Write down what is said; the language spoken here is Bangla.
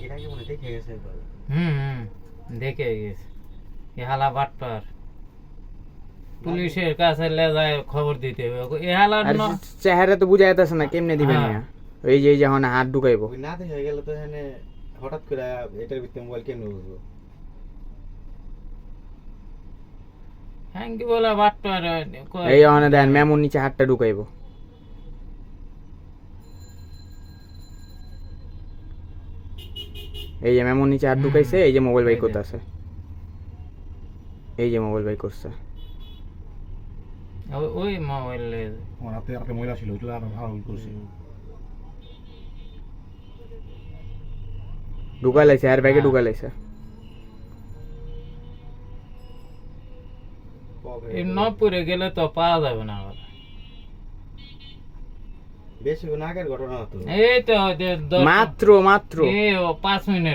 এটা কি মনে দেখে গেছে দেখে গেছে এ হালা বাটপার পুলিশের কাছে লে যায় খবর দিতে হবে এ হালা আর চেহারা তো বুঝা যাইতেছে না কেমনে দিবেন হ্যাঁ। মিয়া এই যে যখন হাত ঢুকাইবো ওই না দেখে গেলে তো এখানে হঠাৎ করে এটার ভিতরে মোবাইল কেমনে বুঝবো? হ্যাঁ কি বলে বাটপার এই অনে দেন মেমোর নিচে হাতটা ঢুকাইবো এই যে মেমোর নিচে হাত ঢুকাইছে এই যে মোবাইল বাই করতেছে এই যে মোবাইল বাই করছে ওই মোবাইল আমার হাতে একটা মহিলা ছিল ওইটা ভালো করছে ঢুকাই লাইছে আর ব্যাগে ঢুকাই লাইছে নপুরে গেলে তো পাওয়া যাবে না আবার বেশি আগের ঘটনা তো এই তো মাত্র 5 মিনিট